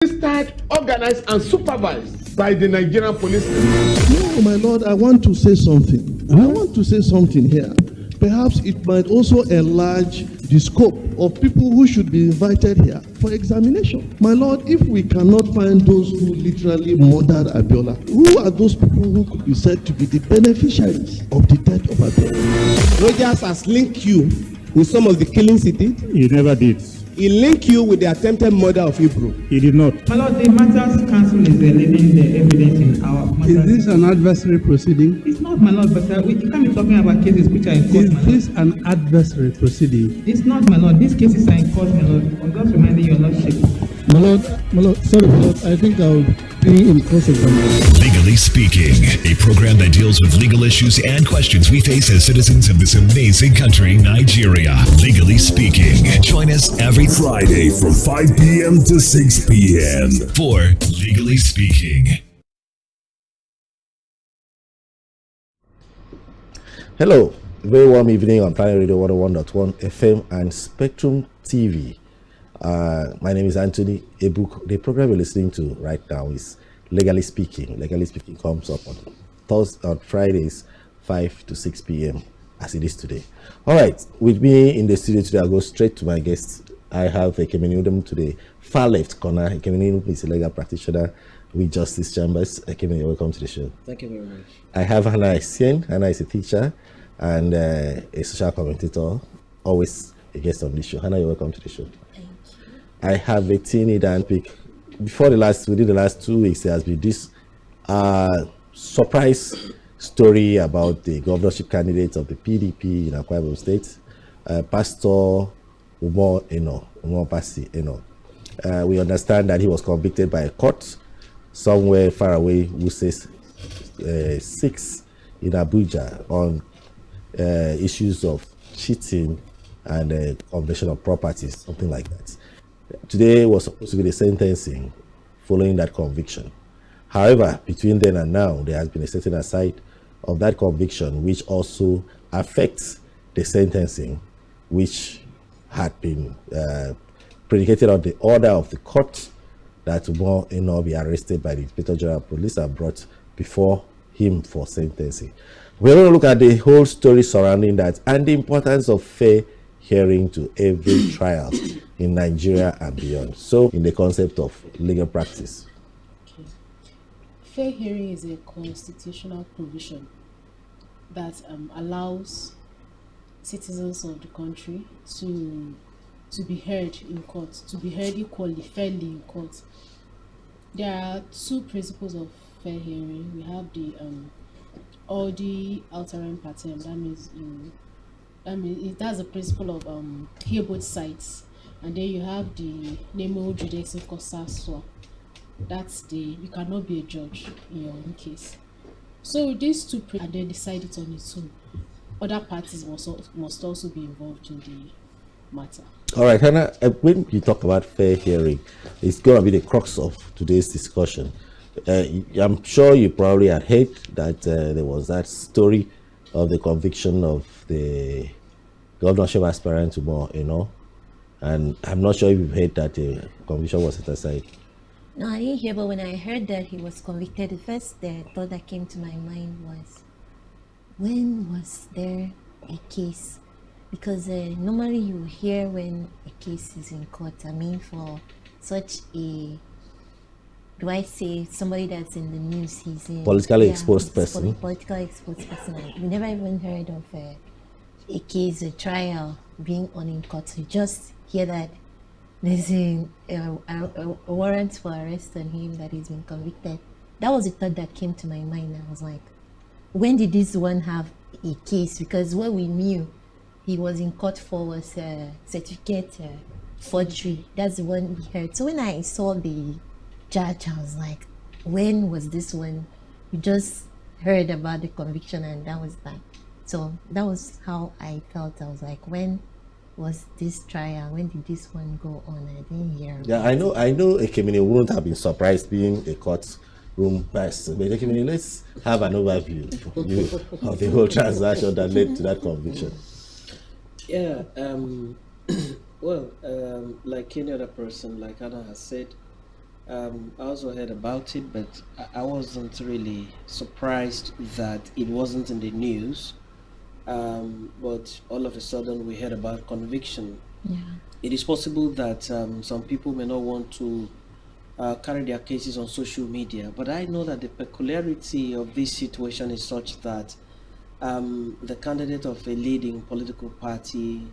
Registered, organized, and supervised by the Nigerian police. No, my lord, I want to say something. I want to say something here. Perhaps it might also enlarge the scope of people who should be invited here for examination. My lord, if we cannot find those who literally murdered Abiola, who are those people who could be said to be the beneficiaries of the death of Abiola? Rogers has linked you with some of the killings he did. He never did. He linked you with the attempted murder of Hebrew. He did not. My lord, the matters counsel is leaving the evidence in our matters. Is this an adversary proceeding? It's not, my lord, but we can't be talking about cases which are in court. Is this an adversary proceeding? It's not, my lord. These cases are in court, my lord. I'm just reminding your lordship. My lord, sorry, my lord, I think I'll be in course examination. Legally Speaking, a program that deals with legal issues and questions we face as citizens of this amazing country, Nigeria. Legally Speaking. Join us every Friday from 5 p.m. to 6 p.m. for Legally Speaking. Hello, very warm evening on Planet Radio 101.1 FM and Spectrum TV. My name is Anthony Ebuk. The program you're listening to right now is Legally Speaking. Legally Speaking comes up on Fridays, 5 to 6 p.m. as it is today. All right, with me in the studio today, I'll go straight to my guests. I have Ekemini Udom to the far left corner. Ekemini is a legal practitioner with Justice Chambers. Ekemini, welcome to the show. Thank you very much. I have Hannah Essien. Hannah is a teacher and a social commentator, always a guest on this show. Hannah, you're welcome to the show. Thank you. I have a teeny Dan pick. Within the last 2 weeks, there has been this surprise story about the governorship candidate of the PDP in Akwa Ibom State, Pastor Umar Pasi Eno. We understand that he was convicted by a court somewhere far away, who says 6 in Abuja on issues of cheating and conversion of properties, something like that. Today was supposed to be the sentencing following that conviction. However, between then and now, there has been a setting aside of that conviction, which also affects the sentencing, which had been predicated on the order of the court that Umar Eno be arrested by the Inspector General of Police and brought before him for sentencing. We're going to look at the whole story surrounding that and the importance of fair hearing to every trial in Nigeria and beyond. So, in the concept of legal practice. Okay. Fair hearing is a constitutional provision that allows citizens of the country to be heard in court, to be heard equally, fairly in court. There are 2 principles of fair hearing. We have the audi alteram partem. That's the principle of hear both sides, and then you have the nemo judex in cosa sua. That's you cannot be a judge in your own case. So these 2 and then decide it on its own. Other parties must also be involved in the matter. All right, Hannah, when you talk about fair hearing, it's going to be the crux of today's discussion. I'm sure you probably had heard that there was that story of the conviction of the governorship aspirant Umar Eno, and I'm not sure if you've heard that the conviction was set aside. No, I didn't hear, but when I heard that he was convicted, the first thought that came to my mind was, when was there a case? Because normally you hear when a case is in court. I mean, for such a, do I say somebody that's in the news, he's in politically exposed person. Politically exposed person. We never even heard of a case, a trial being on in court. You just hear that there's a warrant for arrest on him, that he's been convicted. That was the thought that came to my mind. I was like, when did this one have a case? Because what we knew he was in court for was certificate forgery. That's the one we heard. So when I saw the judge, I was like, when was this one? We just heard about the conviction and that was that. So that was how I felt. I was like, when was this trial? When did this one go on? I didn't hear. Yeah, I know Ekemini wouldn't have been surprised being a courtroom person. But Ekemini, let's have an overview of the whole transaction that led to that conviction. Yeah, well, like any other person, like Anna has said, I also heard about it, but I wasn't really surprised that it wasn't in the news. But all of a sudden, we heard about conviction. Yeah. It is possible that some people may not want to carry their cases on social media, but I know that the peculiarity of this situation is such that the candidate of a leading political party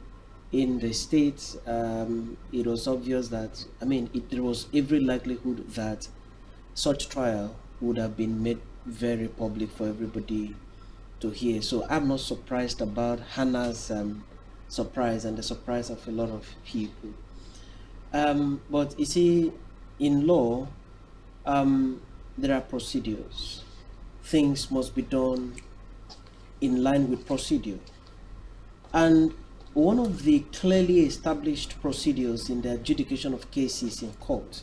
in the state, it was obvious that, there was every likelihood that such trial would have been made very public for everybody to hear. So I'm not surprised about Hannah's surprise and the surprise of a lot of people. But you see, in law, there are procedures. Things must be done in line with procedure. And one of the clearly established procedures in the adjudication of cases in court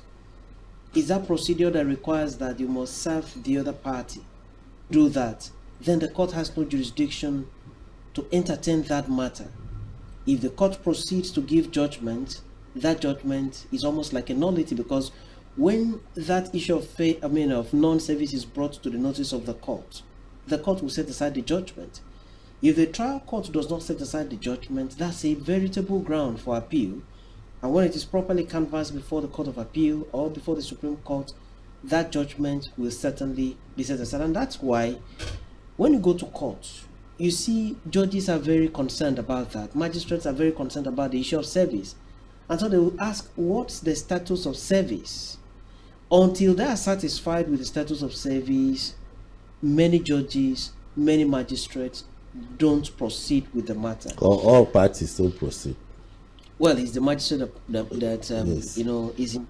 is that procedure that requires that you must serve the other party. Do that, then the court has no jurisdiction to entertain that matter. If the court proceeds to give judgment, that judgment is almost like a nullity, because when that issue of non-service is brought to the notice of the court will set aside the judgment. If the trial court does not set aside the judgment, that's a veritable ground for appeal. And when it is properly canvassed before the Court of Appeal or before the Supreme Court, that judgment will certainly be set aside. And that's why when you go to court, you see judges are very concerned about that. Magistrates are very concerned about the issue of service. And so they will ask, what's the status of service? Until they are satisfied with the status of service, many judges, many magistrates don't proceed with the matter. All parties don't proceed. Well, it's the magistrate that Yes. is in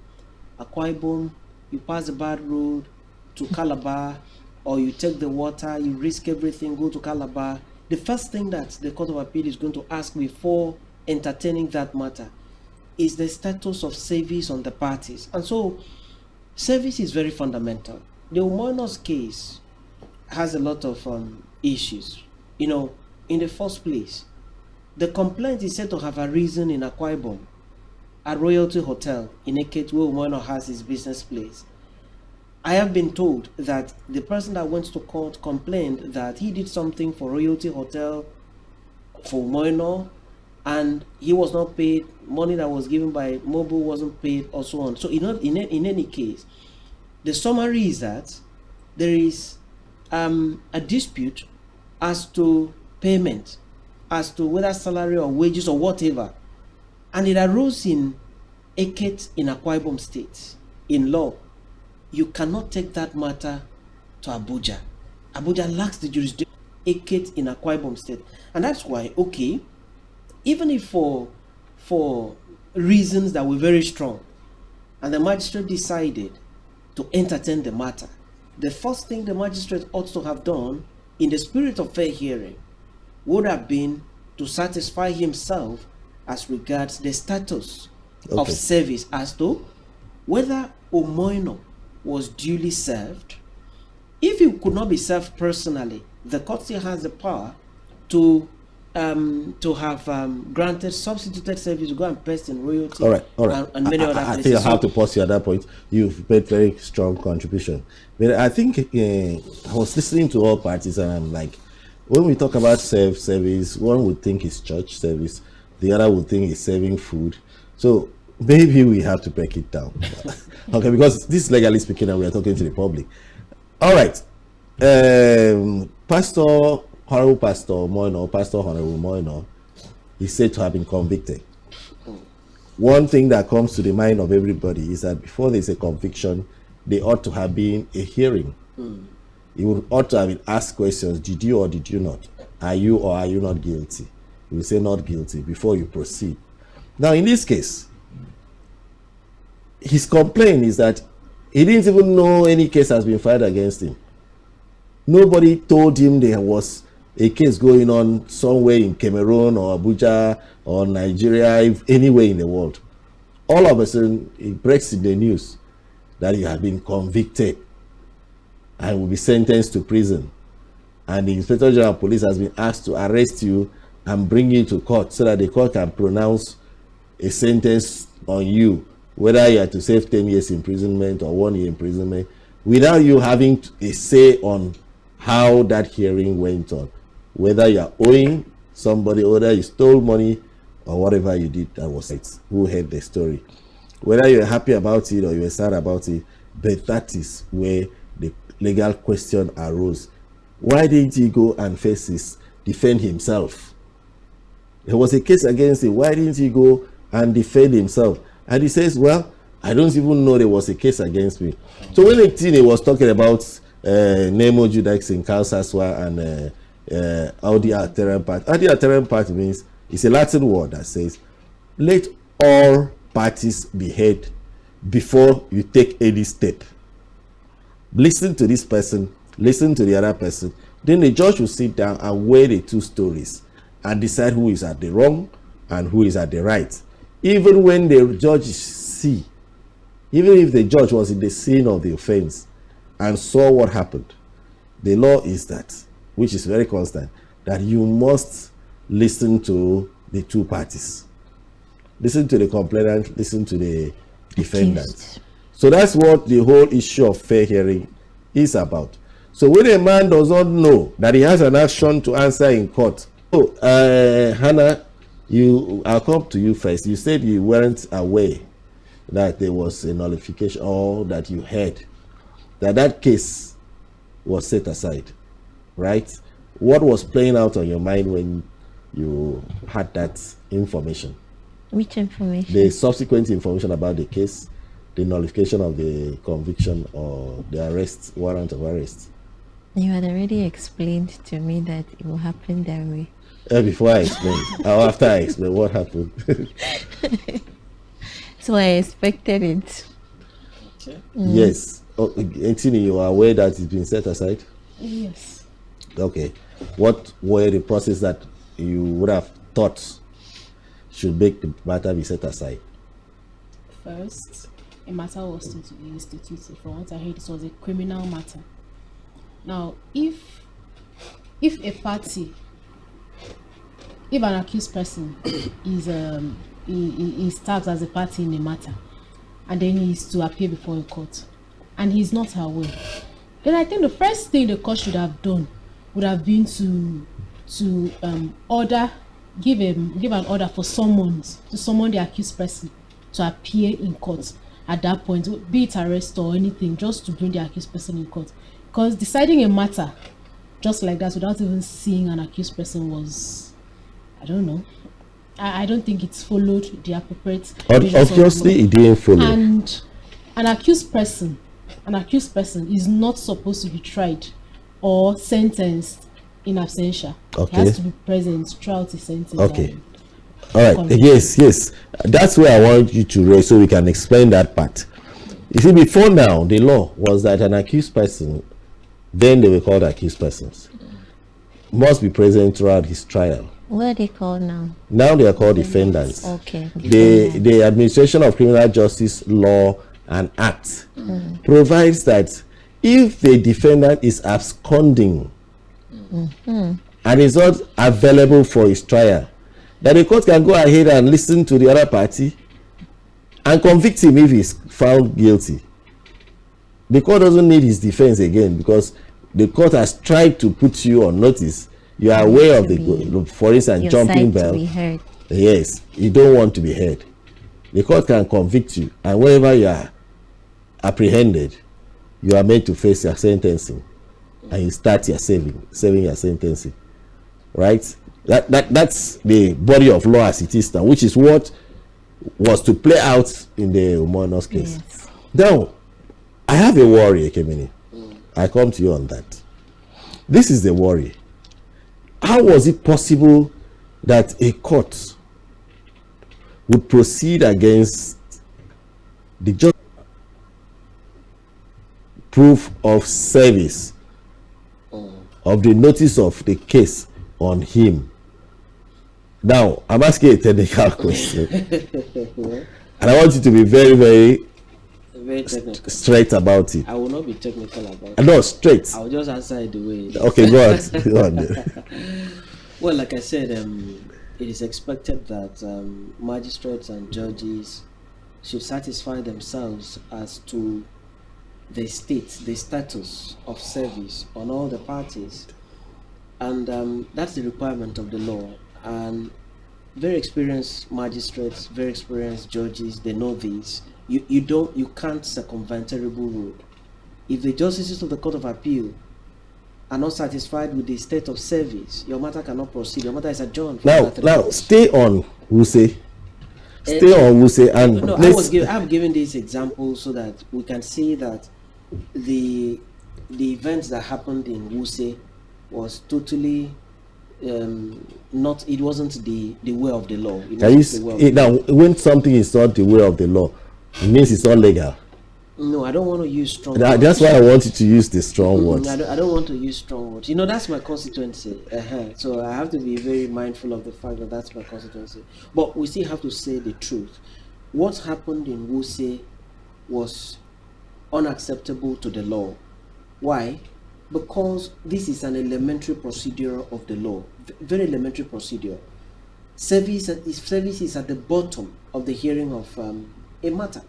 Akwa Ibom. You pass the bad road to Calabar, or you take the water, you risk everything, go to Calabar. The first thing that the Court of Appeal is going to ask before entertaining that matter is the status of service on the parties. And so service is very fundamental. The Umoinos case has a lot of issues. In the first place, the complaint is said to have arisen in Akwa Ibom at Royalty Hotel in Eket, where Umoino has his business place. I have been told that the person that went to court complained that he did something for Royalty Hotel for Umoino, and he was not paid. Money that was given by Mobile wasn't paid, or so on. So in any case, the summary is that there is a dispute as to payment, as to whether salary or wages or whatever, and it arose in Eket in Akwa Ibom State. In law, you cannot take that matter to Abuja. Abuja lacks the jurisdiction. Eket in Akwa Ibom State, and that's why, okay, even if for reasons that were very strong, and the magistrate decided to entertain the matter, the first thing the magistrate ought to have done, in the spirit of fair hearing, would have been to satisfy himself as regards the status of service, as to whether Umoino was duly served. If he could not be served personally, the court still has the power to have granted substituted service to go and paste in Royalty. All right. And many other I places. think I have to pause you at that point. You've made very strong contribution. But I think I was listening to all parties, and I'm like, when we talk about service, one would think it's church service, the other would think it's serving food. So maybe we have to break it down. Okay, because this is legally speaking, and we are talking to the public. All right. Honorable Pastor Moino is said to have been convicted. One thing that comes to the mind of everybody is that before there's a conviction, there ought to have been a hearing. You ought to have been asked questions. Did you or did you not? Are you or are you not guilty? You will say not guilty before you proceed. Now, in this case, his complaint is that he didn't even know any case has been filed against him. Nobody told him there was a case going on somewhere in Cameroon or Abuja or Nigeria, anywhere in the world. All of a sudden, it breaks in the news that you have been convicted and will be sentenced to prison. And the Inspector General of Police has been asked to arrest you and bring you to court so that the court can pronounce a sentence on you whether you are to serve 10 years imprisonment or 1 year imprisonment, without you having a say on how that hearing went on, whether you are owing somebody, whether you stole money or whatever you did, that was it. Who heard the story? Whether you're happy about it or you're sad about it, but that is where the legal question arose. Why didn't he go and defend himself? There was a case against him. Why didn't he go and defend himself? And he says, well, I don't even know there was a case against me. So when he was talking about Nemo Judex in Kalsaswa and Audi Alteram Part. Audi Alteram Part means, it's a Latin word that says, let all parties be heard before you take any step. Listen to this person, listen to the other person. Then the judge will sit down and weigh the two stories and decide who is at the wrong and who is at the right. Even when the judge see, even if the judge was in the scene of the offense and saw what happened, the law is that, which is very constant, that you must listen to the two parties. Listen to the complainant, listen to the defendant. So that's what the whole issue of fair hearing is about. So when a man does not know that he has an action to answer in court, so Hannah, I'll come to you first. You said you weren't aware that there was a nullification, or that you heard that case was set aside, right? What was playing out on your mind when you had that information? Which information? The subsequent information about the case, the nullification of the conviction or the arrest, warrant of arrest. You had already explained to me that it will happen that way. Before I explain, or after I explain what happened. So I expected it. Okay. Yes. Antony, you are aware that it's been set aside? Yes. Okay. What were the process that you would have thought should make the matter be set aside? First, a matter was to be instituted. From what I heard, it was a criminal matter. Now, if an accused person is tagged as a party in a matter, and then he is to appear before a court, and he is not aware, then I think the first thing the court should have done would have been to give an order for summon the accused person to appear in court at that point, be it arrest or anything, just to bring the accused person in court. Because deciding a matter just like that without even seeing an accused person was, I don't know. I don't think it's followed the appropriate. Obviously, it didn't follow. And an accused person is not supposed to be tried or sentenced in absentia. Okay. He has to be present throughout the sentence. Okay. All right. Yes. That's where I want you to raise so we can explain that part. You see, before now, the law was that an accused person, then they were called accused persons, must be present throughout his trial. What are they called now? Now they are called defendants. Okay. The Administration of Criminal Justice Law and Act provides that if the defendant is absconding and is not available for his trial, that the court can go ahead and listen to the other party and convict him if he's found guilty. The court doesn't need his defense again, because the court has tried to put you on notice. You are aware of the, for instance, jumping bell. Yes, you don't want to be heard. The court can convict you, and whenever you are apprehended, you are made to face your sentencing, and you start your serving your sentencing. Right? That's the body of law as it is now, which is what was to play out in the Umono's case. Yes. Now, I have a worry, Ekemini. I come to you on that. This is the worry. How was it possible that a court would proceed against the judge proof of service of the notice of the case on him? Now, I'm asking a technical question. And I want you to be very, very straight about it. I will not be technical about it. No, straight. I will just answer it the way. Okay, go on. Go on. Well, like I said, it is expected that magistrates and judges should satisfy themselves as to the state, the status of service on all the parties. And that's the requirement of the law. And very experienced magistrates, very experienced judges, they know this. You can't circumvent a terrible rule. If the justices of the Court of Appeal are not satisfied with the state of service, your matter cannot proceed. Your matter is adjourned. Now, stay on Wuse. Stay on Wuse, and no, I'm giving this example so that we can see that the events that happened in Wuse was totally not. It wasn't the way of the law. Now, when something is not the way of the law, it means it's not legal. No, I don't want to use strong words. That's why I wanted to use the strong words. I don't want to use strong words. That's my constituency. So I have to be very mindful of the fact that that's my constituency. But we still have to say the truth. What happened in Wuse was unacceptable to the law. Why? Because this is an elementary procedure of the law. Very elementary procedure. Service is at the bottom of the hearing of a matter.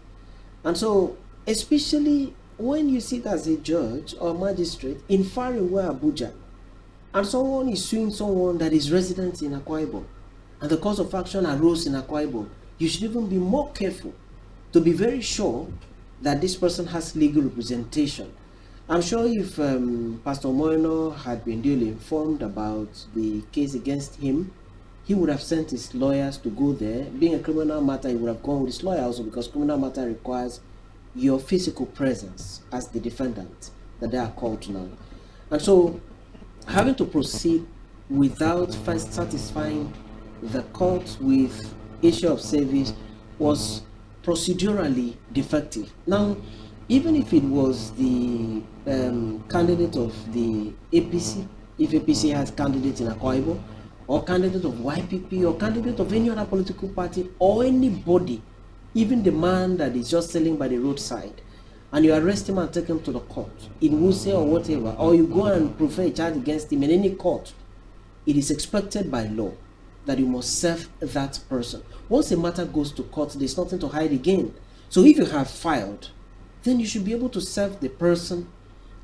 And so, especially when you sit as a judge or magistrate in faraway Abuja, and someone is suing someone that is resident in Akwa Ibom, and the cause of action arose in Akwa Ibom, you should even be more careful to be very sure that this person has legal representation. I'm sure if Pastor Moino had been duly informed about the case against him, he would have sent his lawyers to go there. Being a criminal matter, he would have gone with his lawyer also, because criminal matter requires your physical presence as the defendant that they are called to now. And so having to proceed without first satisfying the court with issue of service was procedurally defective. Now, even if it was the candidate of the APC, if APC has candidate in Akwa Ibom, or candidate of YPP, or candidate of any other political party, or anybody, even the man that is just selling by the roadside, and you arrest him and take him to the court in Wuse or whatever, or you go and prefer a charge against him in any court, it is expected by law that you must serve that person. Once a matter goes to court, there's nothing to hide again. So if you have filed, then you should be able to serve the person,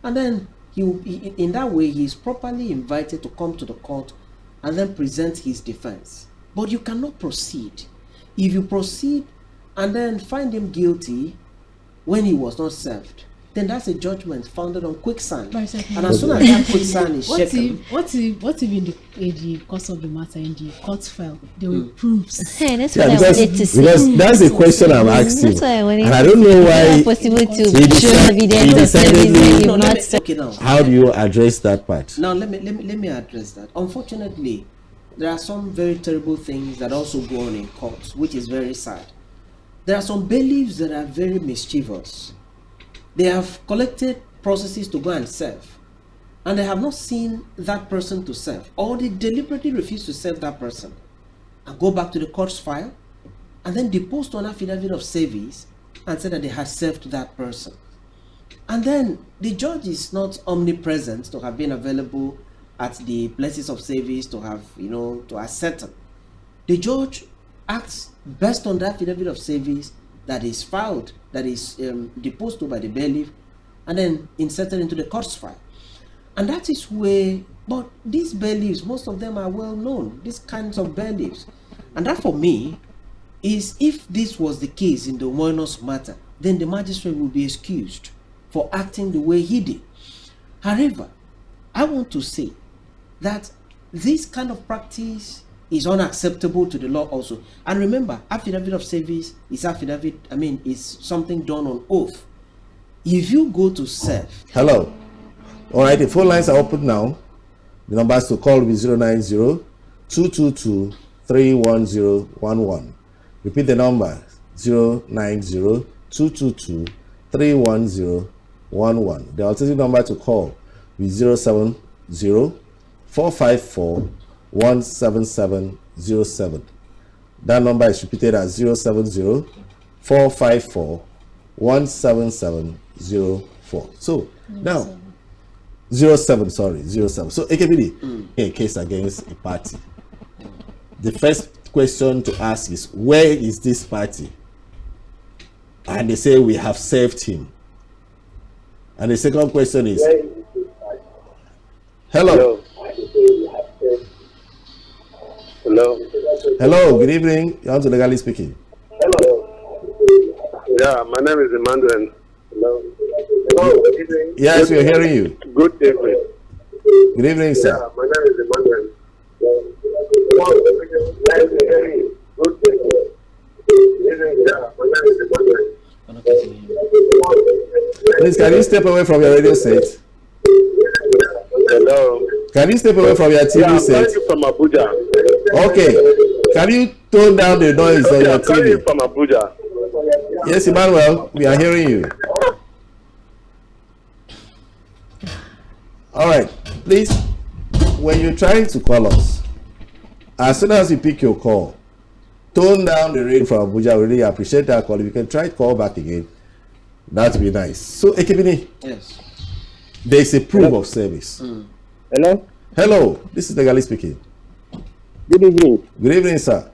and then in that way he is properly invited to come to the court and then present his defense. But you cannot proceed. If you proceed and then find him guilty when he was not served, then that's a judgment founded on quicksand. And as soon as that quicksand is shaken, what if in the course of the matter, in the court file, there were proofs? Hey, that's what I wanted to say. Because that's the question I'm asking. That's why I wanted and I don't know why it's not possible to show evidence of service. How do you address that part? Now let me address that. Unfortunately, there are some very terrible things that also go on in courts, which is very sad. There are some bailiffs that are very mischievous. They have collected processes to go and serve, and they have not seen that person to serve, or they deliberately refuse to serve that person and go back to the court's file and then depose to an affidavit of service and say that they had served that person. And then the judge is not omnipresent to have been available at the places of service to have, to ascertain. The judge acts based on the affidavit of service that is filed, that is deposed to by the bailiff, and then inserted into the court's file. And that is where, but these bailiffs, most of them are well known, these kinds of bailiffs. And that for me is, if this was the case in the Moinos matter, then the magistrate will be excused for acting the way he did. However, I want to say that this kind of practice is unacceptable to the law also. And remember, affidavit of service is is something done on oath. If you go to serve. Hello. All right, the phone lines are open now. The numbers to call will be 090-222-31011. Repeat the number, 090-222-31011. The alternative number to call will be 070-454-17707. That number is repeated as 070-454-17704. So now 07. So AKPD, in a case against a party, the first question to ask is, where is this party? And they say we have saved him. And the second question is, hello. Hello, good evening. You're on to Legally Speaking. Yeah, my name is Emmanuel. Hello. Good evening. Yes, we're hearing you. Good evening. Good evening, sir. Yeah, my name is Emmanuel. Good evening. Yeah, my name is Emmanuel. Please, can you step away from your radio set? Hello. Can you step away from your TV set? I'm calling you from Abuja. Okay. Can you tone down the noise on your I'm calling you TV? from Abuja. Yes, Emmanuel, we are hearing you. All right, please, when you're trying to call us, as soon as you pick your call, tone down the radio from Abuja. We really appreciate that call. If you can try to call back again, that would be nice. So, Ekebini, Yes. there is a proof of service. Hello? Hello, this is Legally Speaking. Good evening. Good evening, sir.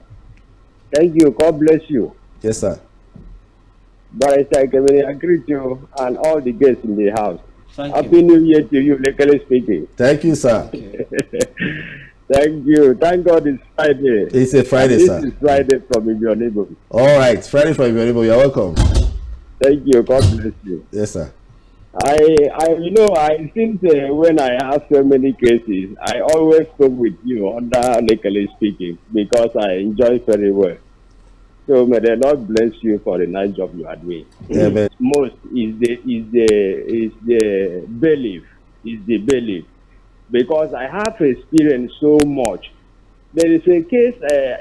Thank you. God bless you. Yes, sir. Barrister Ekebini, I greet you and all the guests in the house. Thank Happy you. New Year to you, Legally Speaking. Thank you, sir. Thank you. Thank God it's Friday. It's a Friday, and sir. This is Friday from your neighbor. All right, Friday from your neighbor. You're welcome. Thank you. God bless you. Yes, sir. Since when I have so many cases, I always spoke with you under Legally Speaking because I enjoy very well. So may the Lord bless you for the nice job you are doing. Amen. Most is the belief, because I have experienced so much. There is a case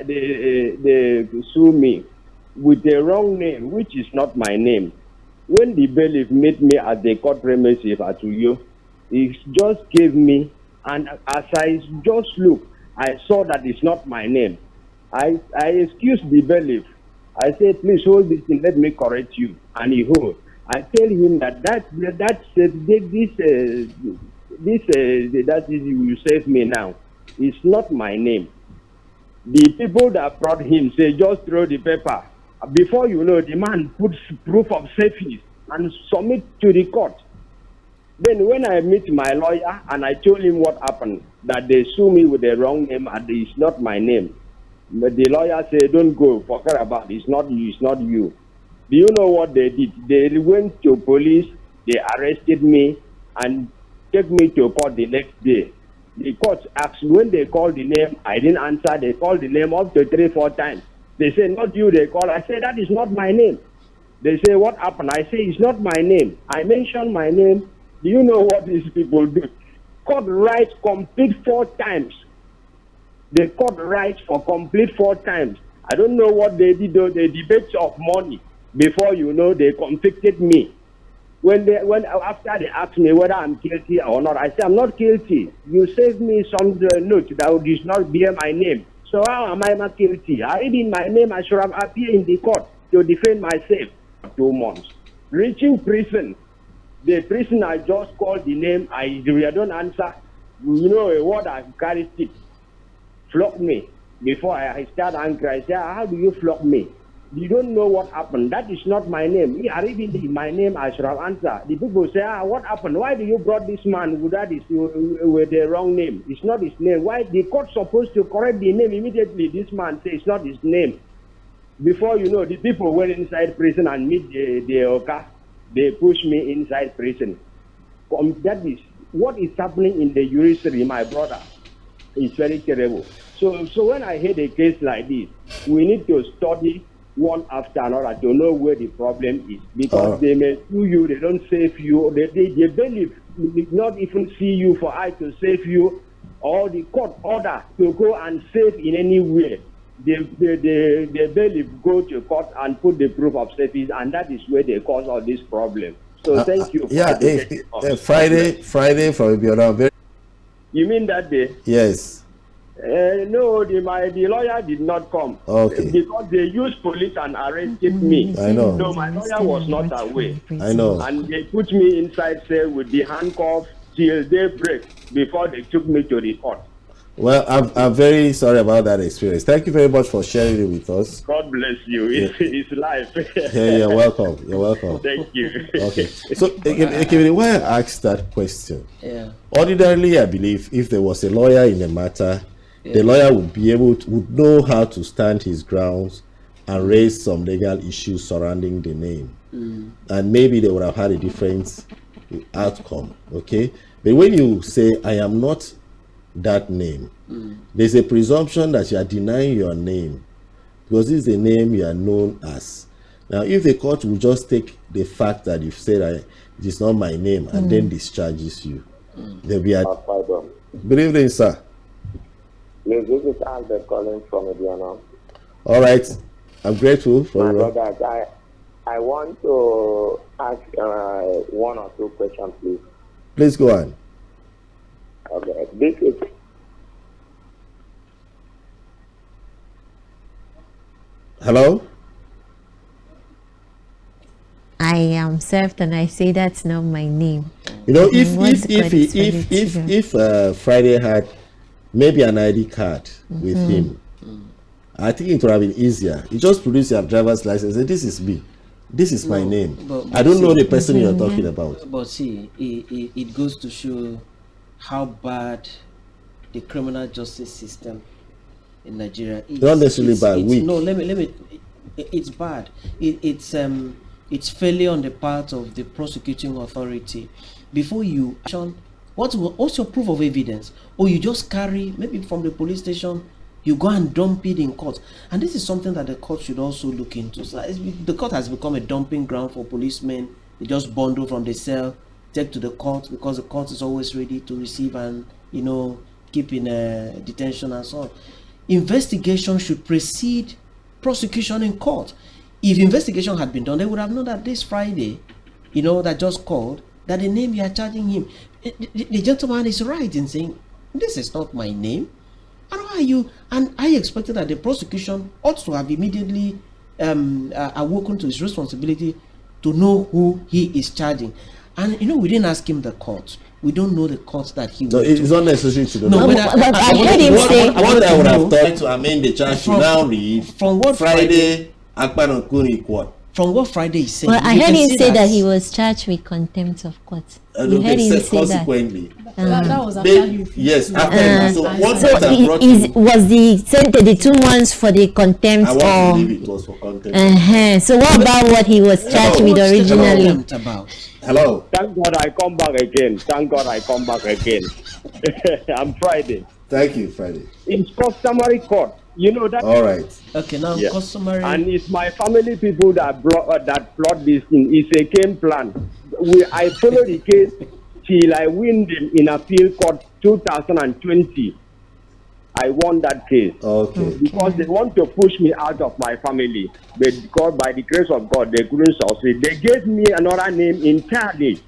they sue me with the wrong name, which is not my name. When the bailiff met me at the court premises at Uyo, he just gave me, and as I just looked, I saw that it's not my name. I excused the bailiff. I said, please hold this thing, let me correct you. And he hold. I tell him that you save me now. It's not my name. The people that brought him say, just throw the paper. Before you know, the man puts proof of service and submit to the court. Then when I meet my lawyer and I told him what happened, that they sue me with the wrong name and it's not my name. But the lawyer said, don't go, forget about it. It's not you, it's not you. Do you know what they did? They went to police, they arrested me and took me to court the next day. The court asked, when they called the name, I didn't answer. They called the name up to 3-4 times. They said, not you, they called. I said, that is not my name. They say, what happened? I say, it's not my name. I mentioned my name. Do you know what these people do? Court writes complete 4 times. The court writes for complete 4 times. I don't know what they did, though. They debate of money. Before you know, they convicted me. After they asked me whether I'm guilty or not, I said, I'm not guilty. You saved me some note that would not bear my name. So how am I not guilty? I read in my name, I should have appeared in the court to defend myself. 2 months. Reaching prison, the prisoner just called the name, I don't answer. You know a word I carry stick. Flog me. Before I start angry, I say, how do you flog me? You don't know what happened. That is not my name. I read in my name, I should have answered. The people say, what happened? Why do you brought this man with the wrong name? It's not his name. Why the court supposed to correct the name immediately? This man says it's not his name. Before you know, the people went inside prison and meet the Oka. They push me inside prison. That is what is happening in the judiciary, my brother. It's very terrible. So when I hear a case like this, we need to study one after another to know where the problem is. Because they may sue you, they don't save you. They believe did not even see you for I to save you, or the court order to go and save in any way. The bailiff go to court and put the proof of service, and that is where they cause all this problem. So thank you. Friday from Ibiona. You mean that day? Yes. No, the lawyer did not come. Okay. Because they used police and arrested me. I know. So my lawyer was not away. I know. And they put me inside cell with the handcuffs till daybreak before they took me to the court. Well, I'm very sorry about that experience. Thank you very much for sharing it with us. God bless you. It's life. Yeah, you're welcome. You're welcome. Thank you. Okay. So, why I asked that question? Yeah. Ordinarily, I believe if there was a lawyer in the matter, the lawyer would would know how to stand his grounds and raise some legal issues surrounding the name. And maybe they would have had a different outcome. Okay. But when you say, I am not that name, there's a presumption that you are denying your name because this is the name you are known as. Now, if the court will just take the fact that you've said it is not my name and then discharges you, they'll be at. Good evening, sir. Yes, this is Albert calling from Indiana. All right, I'm grateful for my brother. I want to ask one or two questions, please. Please go on. Okay, this is. Hello? I am served and I say that's not my name. You know, if Friday had maybe an ID card with him, I think it would have been easier. You just produce your driver's license and this is me. This is my name. But I don't know the person you're talking about. But see, it goes to show how bad the criminal justice system in Nigeria is. Not necessarily bad, weak. No, let me. It's bad. It's failure on the part of the prosecuting authority. Before you action, what's your proof of evidence? Or you just carry maybe from the police station, you go and dump it in court. And this is something that the court should also look into. So the court has become a dumping ground for policemen. They just bundle from the cell, take to the court because the court is always ready to receive and keep in detention and so on. Investigation should precede prosecution in court. If investigation had been done, they would have known that this Friday, that just called, that the name you are charging him, the gentleman is right in saying, this is not my name. And why are you? And I expected that the prosecution ought to have immediately awoken to his responsibility to know who he is charging. And we didn't ask him the court. We don't know the court that he No, it's not necessary to know. No, but I heard him say. What I would have thought to amend the charge to now read from what Friday, Akpan. From what Friday is saying. Well, I heard him say that he was charged with contempt of court. You heard him say consequently. That was after you. Yes, after. So what was the 2 months for the contempt? I want to believe it was for contempt. So what about what he was charged with originally? Hello. Thank God I come back again. I'm Friday. Thank you, Friday. It's customary court. You know that. All right. Okay, now customary. And it's my family people that plot this thing. It's a game plan. I follow the case till I win them in appeal court 2020. I won that case. Okay. Because they want to push me out of my family. But because by the grace of God, they couldn't succeed. They gave me another name entirely.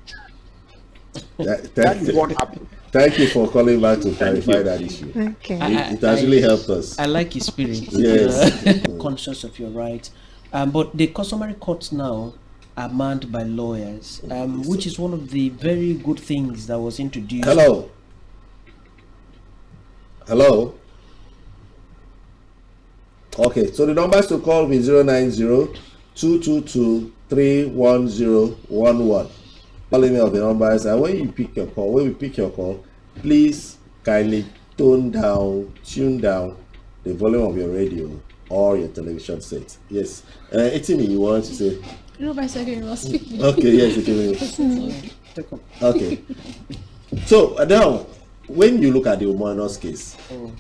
That is what happened. Thank you for calling back to clarify that issue. Okay. It has really helped us. I like his spirit. Yes. Conscious of your right. But the customary courts now are manned by lawyers, which is one of the very good things that was introduced. Hello. Okay, so the numbers to call will be 090-222-31011. Calling me of the numbers, and when we pick your call, please kindly tune down the volume of your radio or your television set. Yes. Etini, you want to say? No, by second, you must speak. Okay, yes, okay. So now, when you look at the Umanos case,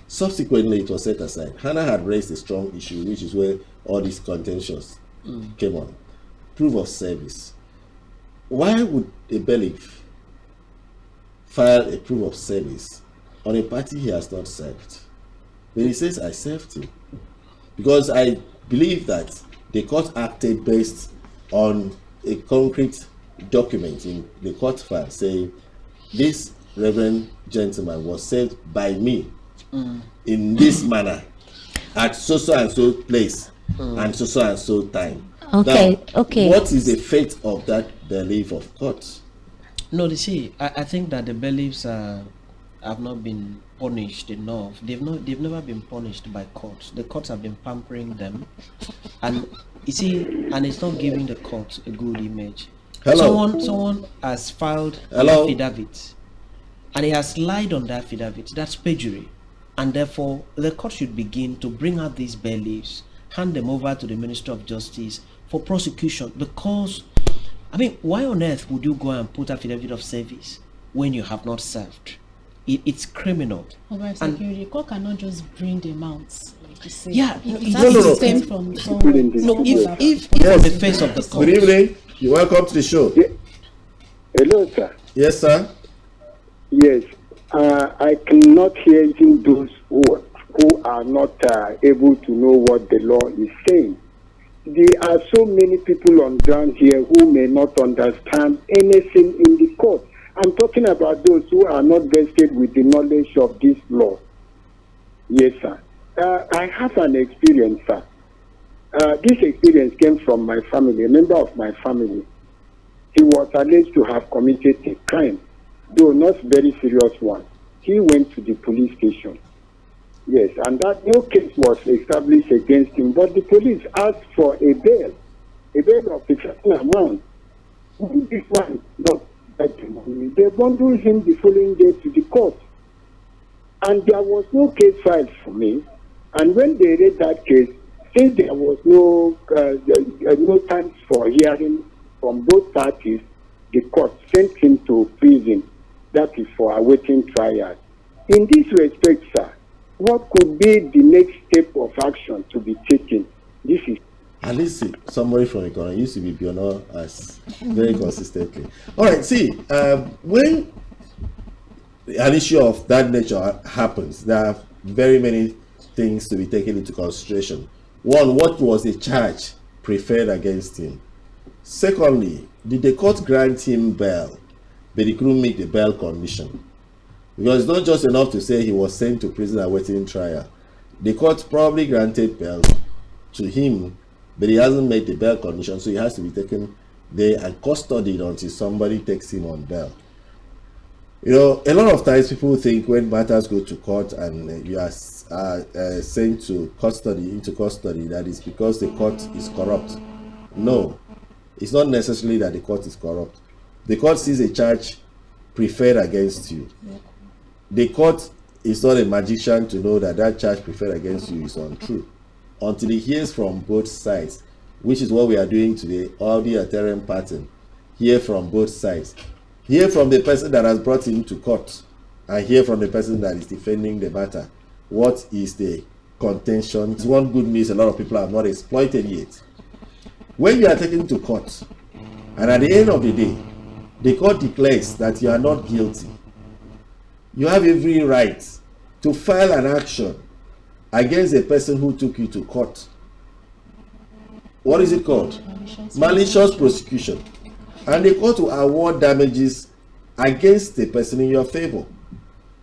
subsequently it was set aside. Hannah had raised a strong issue, which is where all these contentions came on. Proof of service. Why would a bailiff file a proof of service on a party he has not served? When he says, I served him. Because I believe that the court acted based on a concrete document in the court file saying, this reverend gentleman was served by me in this manner at so and so place and so time. Okay, now, okay. What is the fate of that bailiff of court? No, you see, I think that the bailiffs have not been punished enough. They've never been punished by courts. The courts have been pampering them, and you see, and it's not giving the courts a good image. Hello. Someone has filed an Hello. affidavit, and he has lied on that affidavit. That's perjury, and therefore the court should begin to bring out these bailiffs, hand them over to the Ministry of Justice for prosecution. Because, I mean, why on earth would you go and put affidavit of service when you have not served? It's criminal. Over security, the court cannot just bring them out. Like you say. Yeah, it has to stem from someone. No, if on the face of the court. Good evening. You're welcome to the show. Hello, sir. Yes, sir. Yes, I cannot hear even those who are not able to know what the law is saying. There are so many people on ground here who may not understand anything in the court. I'm talking about those who are not vested with the knowledge of this law. Yes, sir. I have an experience, sir. This experience came from my family, a member of my family. He was alleged to have committed a crime, though not very serious one. He went to the police station. Yes, and that no case was established against him, but the police asked for a bail of a certain amount. This one not get the money. They bundled him the following day to the court, and there was no case filed for me. And when they read that case, since there was no time for hearing from both parties, the court sent him to prison. That is for awaiting trial. In this respect, sir, what could be the next step of action to be taken? This is. At least somebody from the corner used to be Biono as very consistently. All right, see, when an issue of that nature happens, there are very many things to be taken into consideration. One, what was the charge preferred against him? Secondly, did the court grant him bail, but he couldn't meet the bail condition? Because it's not just enough to say he was sent to prison awaiting trial. The court probably granted bail to him, but he hasn't met the bail condition, so he has to be taken there and custodied until somebody takes him on bail. You know, a lot of times people think when matters go to court and you are sent to into custody, that is because the court is corrupt. No, it's not necessarily that the court is corrupt. The court sees a charge preferred against you. The court is not a magician to know that that charge preferred against you is untrue until he hears from both sides, which is what we are doing today, all the Ethereum pattern. Hear from both sides. Hear from the person that has brought him to court and hear from the person that is defending the matter. What is the contention? It's one good news a lot of people have not exploited yet. When you are taken to court and at the end of the day, the court declares that you are not guilty, you have every right to file an action against the person who took you to court. What is it called? Malicious prosecution. And the court will award damages against the person in your favor.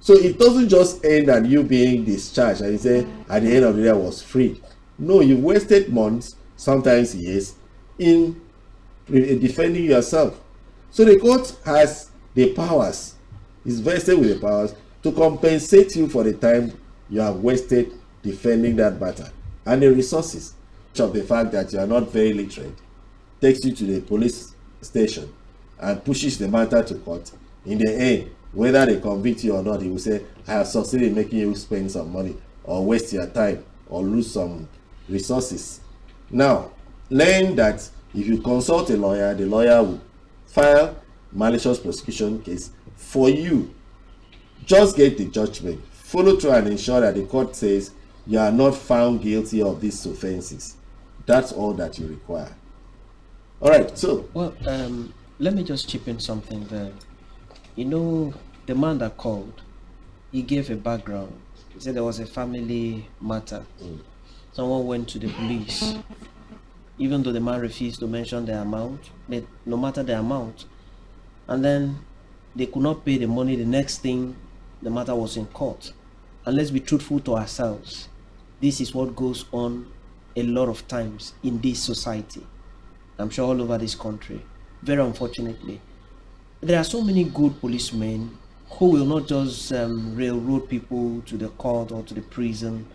So it doesn't just end at you being discharged and you say at the end of the day I was free. No, you wasted months, sometimes years, in defending yourself. So the court has the powers, is vested with the powers to compensate you for the time you have wasted defending that matter. And the resources of the fact that you are not very literate takes you to the police station and pushes the matter to court. In the end, whether they convict you or not, he will say, I have succeeded in making you spend some money or waste your time or lose some resources. Now, learn that if you consult a lawyer, the lawyer will file malicious prosecution case for you. Just get the judgment, follow through and ensure that the court says you are not found guilty of these offenses. That's all that you require. All right, so. Well, let me just chip in something there. You know, the man that called, he gave a background. He said there was a family matter. Someone went to the police, even though the man refused to mention the amount, but no matter the amount. And then they could not pay the money. The next thing, the matter was in court. And let's be truthful to ourselves. This is what goes on a lot of times in this society. I'm sure all over this country. Very unfortunately. There are so many good policemen who will not just railroad people to the court or to the prison.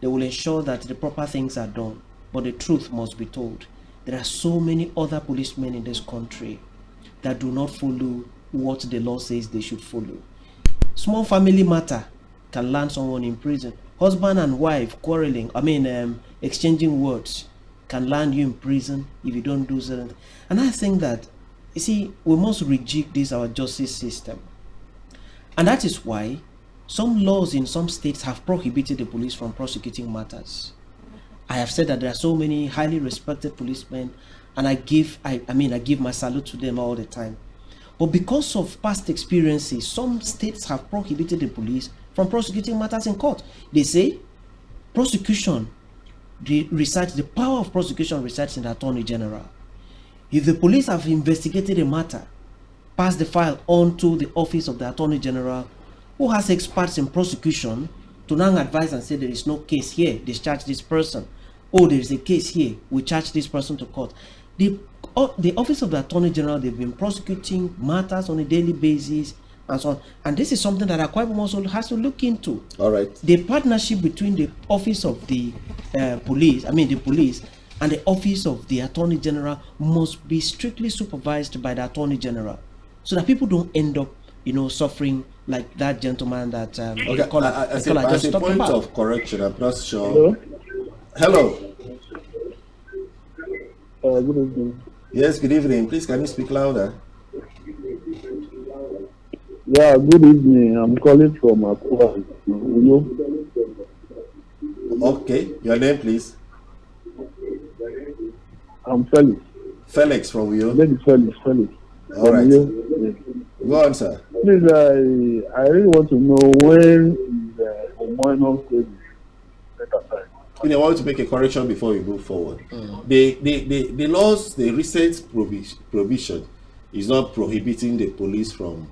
They will ensure that the proper things are done, but the truth must be told. There are so many other policemen in this country that do not follow what the law says they should follow. Small family matter can land someone in prison. Husband and wife quarreling, exchanging words can land you in prison if you don't do certain. And I think that, you see, we must rejig this our justice system. And that is why some laws in some states have prohibited the police from prosecuting matters. I have said that there are so many highly respected policemen, and I give my salute to them all the time. But because of past experiences, some states have prohibited the police from prosecuting matters in court. They say prosecution the power of prosecution resides in the Attorney General. If the police have investigated a matter, pass the file on to the office of the Attorney General, who has experts in prosecution, to now advise and say there is no case here, discharge this person. Oh, there is a case here, we charge this person to court. The office of the Attorney General, they've been prosecuting matters on a daily basis and so on. And this is something that Akwa Ibom also has to look into. All right. The partnership between the office of the police, and the office of the Attorney General must be strictly supervised by the Attorney General, so that people don't end up, suffering like that gentleman that as a point of correction, I'm not sure. Hello. Good evening. Yes, good evening. Please, can you speak louder? Yeah, good evening. I'm calling from Akwa. Okay, your name, please. I'm Felix. Felix from Uyo. This is Felix. All right. Yes. Go on, sir. Please, I really want to know when is minor service set aside. I want to make a correction before we move forward. The laws, the recent provision is not prohibiting the police from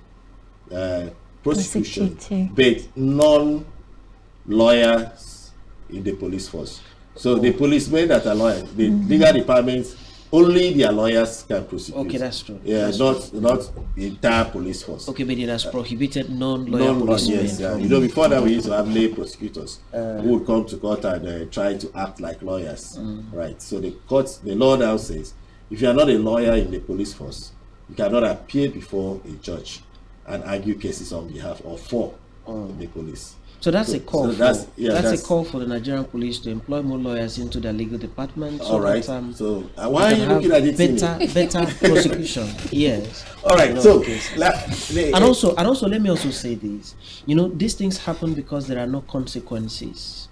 prosecution, but non-lawyers in the police force. So the policemen that are lawyers, the legal departments, only their lawyers can prosecute. Okay, that's true. Yeah, that's not true. not the entire police force. Okay, but it has prohibited non-lawyer policemen. Yes, before that we used to have lay prosecutors who would come to court and try to act like lawyers, right? So the law now says, if you are not a lawyer in the police force, you cannot appear before a judge and argue cases on behalf or for the police. So that's a call. So that's a call for the Nigerian police to employ more lawyers into their legal department. So all right. That, so why are you looking at it? Better prosecution. Yes. All right. So and also let me also say this. These things happen because there are no consequences.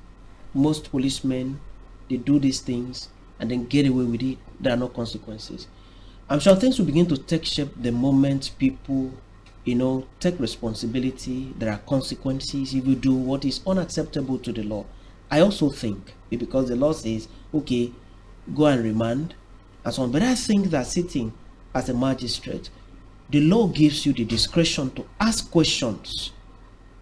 Most policemen, they do these things and then get away with it. There are no consequences. I'm sure things will begin to take shape the moment people take responsibility. There are consequences if you do what is unacceptable to the law. I also think, because the law says, okay, go and remand and so on, but I think that sitting as a magistrate, the law gives you the discretion to ask questions.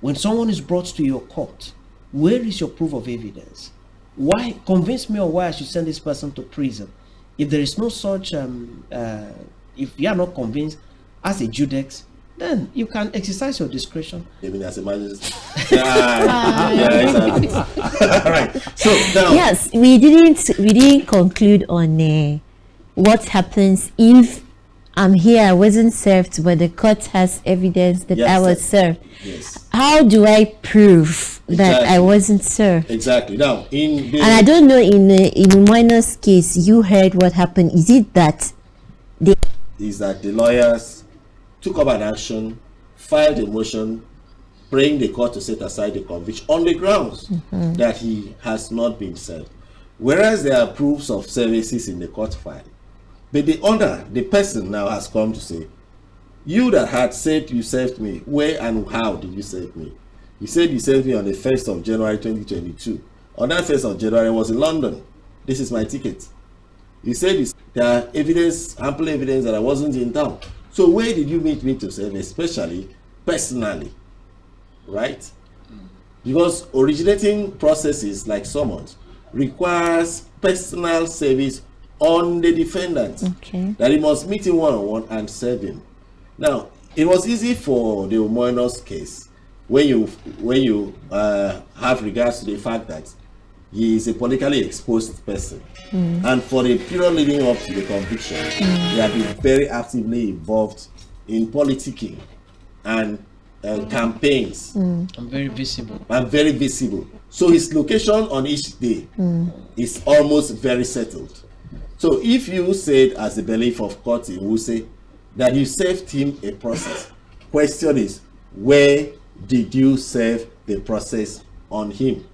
When someone is brought to your court, where is your proof of evidence? Why convince me of why I should send this person to prison? If there is no such, if you are not convinced as a judex, then you can exercise your discretion. Even as a magistrate. All right. So now, yes, we didn't conclude on what happens if I'm here, I wasn't served, but the court has evidence that I was served. Yes. How do I prove that I wasn't served? Exactly. Now, and I don't know, in Minor's case, you heard what happened. Is it that the lawyers took up an action, filed a motion, praying the court to set aside the conviction on the grounds that he has not been served, whereas there are proofs of services in the court file. But the person now has come to say, you that had said you served me, where and how did you serve me? You said you served me on the 1st of January 2022. On that 1st of January, I was in London. This is my ticket. You said there are ample evidence that I wasn't in town. So where did you meet me to serve, especially personally, right? Because originating processes like summons requires personal service on the defendant, that he must meet him one-on-one and serve him. Now, it was easy for the Omoenos case when you have regards to the fact that he is a politically exposed person, and for the period leading up to the conviction, he had been very actively involved in politicking and campaigns. I'm very visible. So his location on each day is almost very settled. So if you said, as the belief of court in Wuse, that you served him a process, question is, where did you serve the process on him?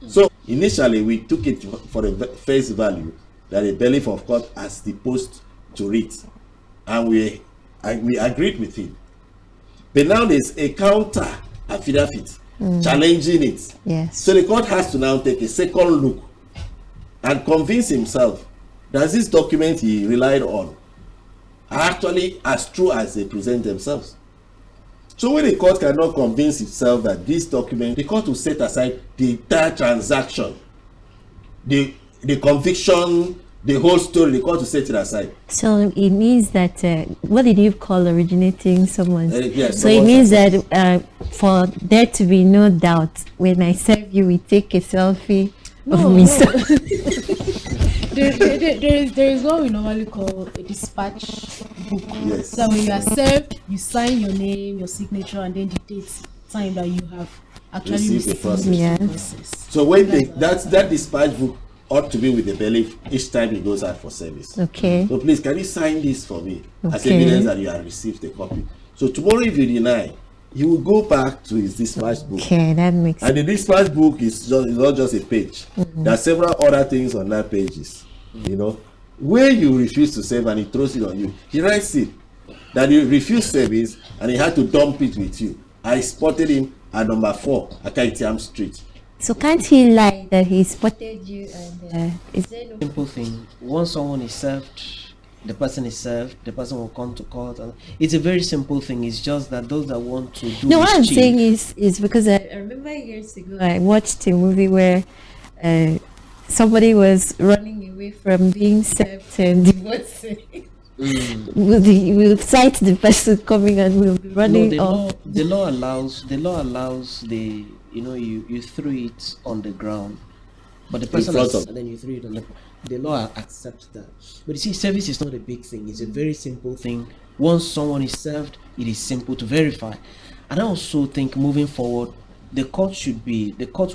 So initially we took it for the face value that the belief of court has deposed to it, and we agreed with him. But now there's a counter affidavit challenging it. Yes. So the court has to now take a second look and convince himself that this document he relied on are actually as true as they present themselves. So when the court cannot convince itself that this document, the court will set aside the entire transaction, the conviction, the whole story. The court will set it aside. So it means that what did you call originating someone? Yes, so it means that for there to be no doubt, when I serve you, we take a selfie of me. There is what we normally call a dispatch book. Yes. So when you are served, you sign your name, your signature, and then the date, time that you have actually received the process. So when that dispatch book ought to be with the bailiff each time he goes out for service. Okay. So please, can you sign this for me as evidence that you have received the copy? So tomorrow, if you deny, he will go back to his dispatch book. Okay, that makes sense. And the dispatch book is not just a page. There are several other things on that pages. You know, where you refuse to serve and he throws it on you, he writes it that you refused service and he had to dump it with you. I spotted him at number 4 Akaitiam Street. So can't he lie that he spotted you? And is there no simple thing? Once someone is served, the person will come to court. And it's a very simple thing. It's just that those that want to do what I'm cheap. saying is because I remember years ago I watched a movie where somebody was running away from being served and divorced. We'll cite the person coming and we'll be running off. The law allows you threw it on the ground, but the person and then you threw it on the law accepts that. But you see, service is not a big thing. It's a very simple thing. Once someone is served, it is simple to verify. And I also think moving forward, the court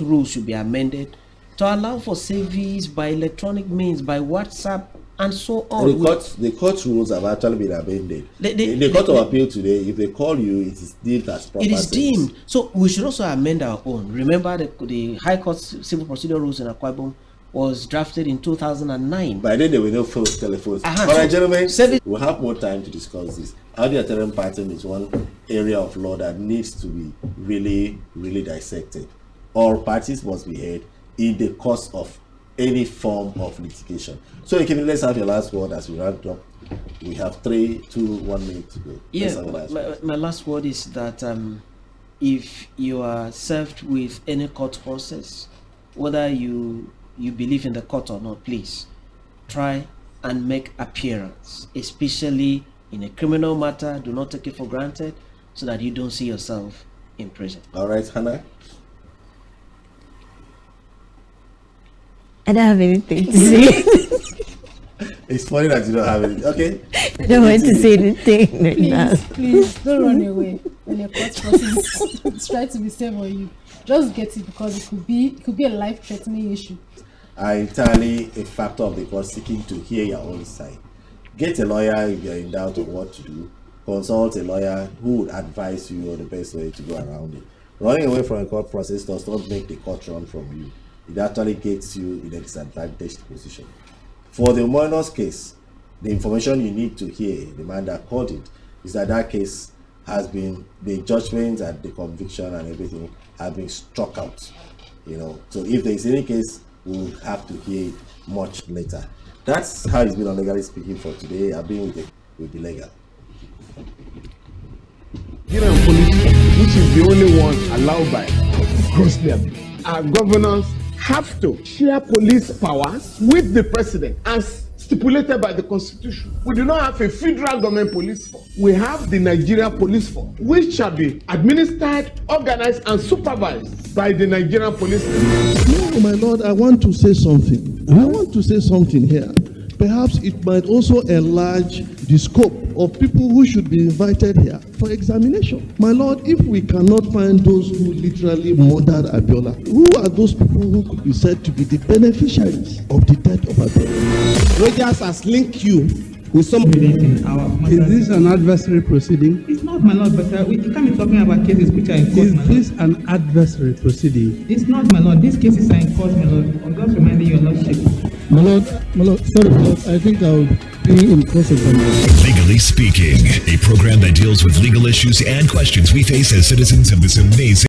rules should be amended to allow for service by electronic means, by WhatsApp, and so on. The court rules have actually been amended. The Court of Appeal today, if they call you, it is deemed as proper. It is deemed. So we should also amend our own. Remember the High Court Civil Procedure Rules in Akwa Ibom was drafted in 2009. By then there were no phone telephones. All right, gentlemen, we'll have more time to discuss this. Auditory pattern is one area of law that needs to be really, really dissected. All parties must be heard in the course of any form of litigation. So, let's have your last word as we round up. We have 3, 2, 1 minute to go. Yeah, my last word is that if you are served with any court process, whether you believe in the court or not, please try and make appearance, especially in a criminal matter. Do not take it for granted so that you don't see yourself in prison. All right, Hannah. I don't have anything to say. It's funny that you don't have anything. Okay. I don't want to say anything right now. Please don't run away when your court process try to be served on you. Just get it, because it could be a life-threatening issue. Entirely a factor of the court seeking to hear your own side. Get a lawyer if you're in doubt of what to do. Consult a lawyer who would advise you on the best way to go around it. Running away from a court process does not make the court run from you. It actually gets you in a disadvantaged position. For the Omoenos case, the information you need to hear, the man that called it, is that case has been, the judgment and the conviction and everything have been struck out. So if there is any case, we'll have to hear it much later. That's how it's been on Legally Speaking for today. I've been with the legal. Nigerian police, which is the only one allowed by grossly abused. Our governors have to share police powers with the president and stipulated by the Constitution. We do not have a federal government police force. We have the Nigerian police force, which shall be administered, organized, and supervised by the Nigerian police force. No, my Lord, I want to say something. I want to say something here. Perhaps it might also enlarge the scope of people who should be invited here for examination. My Lord, if we cannot find those who literally murdered Abiola, who are those people who could be said to be the beneficiaries of the death of Abiola? Rogers has linked you with some evidence in our matter. Is this an adversary proceeding? It's not, my lord, but we can't be talking about cases which are in court. Is this an adversary proceeding? It's not, my lord. These cases are in court, my lord. I'm just reminding your lordship. My lord, sorry, my lord, I think I'll be in cross-examination. Legally Speaking, a program that deals with legal issues and questions we face as citizens of this amazing